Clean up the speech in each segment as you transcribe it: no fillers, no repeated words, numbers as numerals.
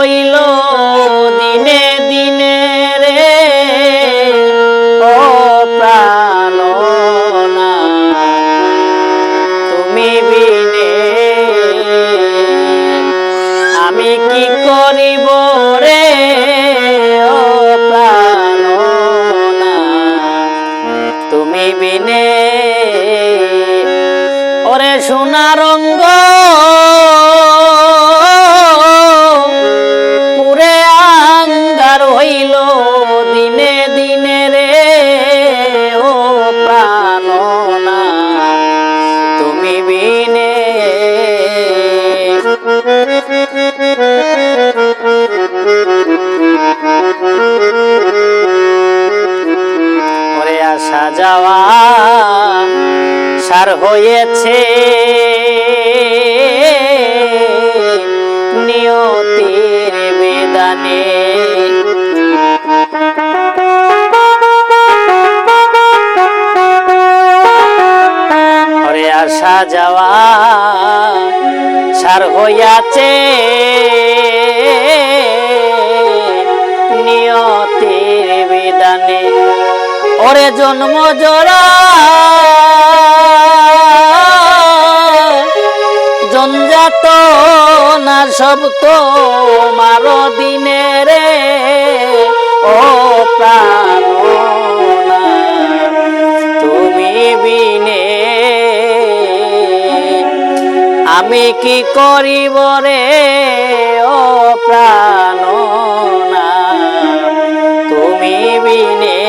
হইল দিনে দিনে রে ও প্রাণনা তুমি বিনে আমি কি করিব রে ও প্রাণনা তুমি বিনে ওরে সোনার রঙ্গ পুরে আঙ্গার হইল দিনে দিনে রে ও প্রাণনা তুমি বিনে ওরে আসা যাওয়া সার হয়েছে নিয়তির বেদানে ওরে আসা যাওয়া সার হইয়াছে নিয়তির বেদানে ওরে জন্ম জরা জঞ্জাত না সব তো মার দিনে রে ও প্রাণনা তুমি বিনে আমি কি করিব রে ও প্রাণনা তুমি বিনে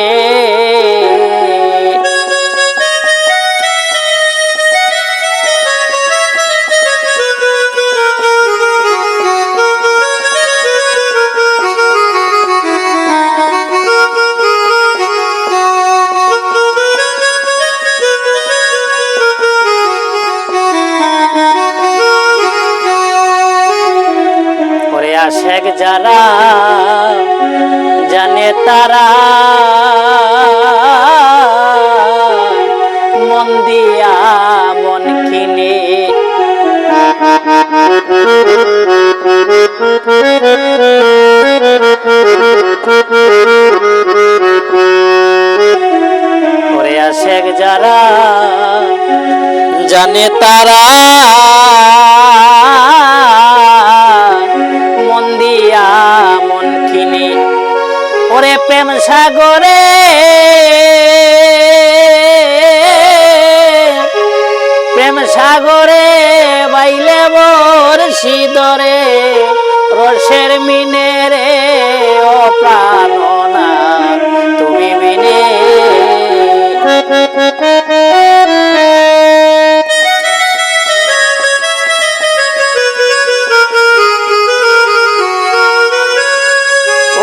আশেক যারা জানে তারা মন দিয়া মন কিনে ওরে আশেক যারা জানে তারা মন দিয়া মন কিনে ওরে প্রেম সাগরে প্রেম সাগরে বাইলে বর্ষি ধরে রসের মিনে রে ও প্রাণনা তুমি বিনে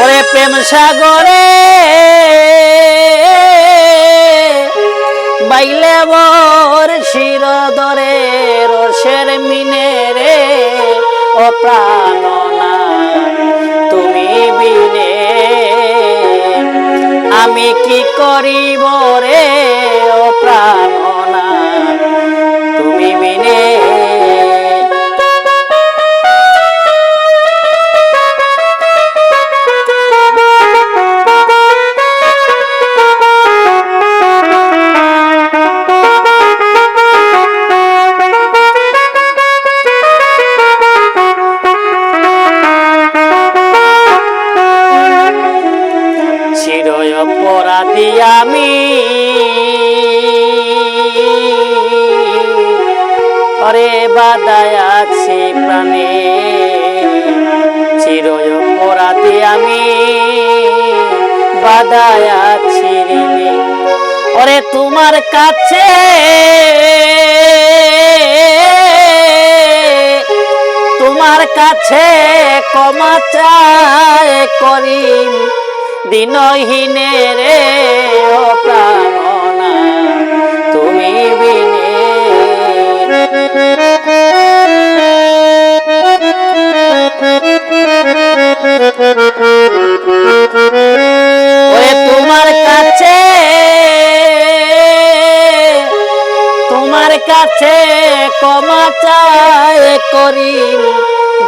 ওরে প্রেম সাগরে বাইলে বর্ষির ধরে রসের মিনে রে ও প্রাণনা তুমি বিনে আমি কি করিব রে ও প্রাণনা তুমি বিনে অপরাধী আমি ওরে বাদায় আছি প্রাণে চির অপরাধী আমি বাদায় আছি ঋণে ওরে তোমার কাছে তোমার কাছে ক্ষমা চাই করি দিনহীনে রে ও প্রাণনা তুমি বিনে ওরে তোমার কাছে ক্ষমা চাই করি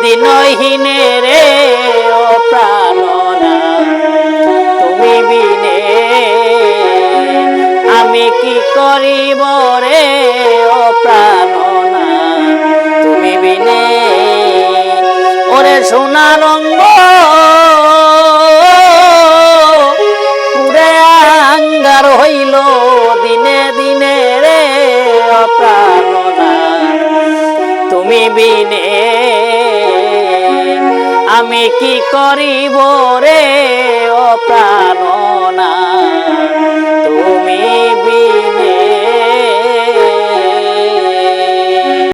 দিনহীনে রে সোনার অঙ্গ পুরে আঙ্গার হইল দিনে দিনে রে অপ্রাণনা তুমি বিনে আমি কি করিব রে অপ্রাণনা তুমি বিনে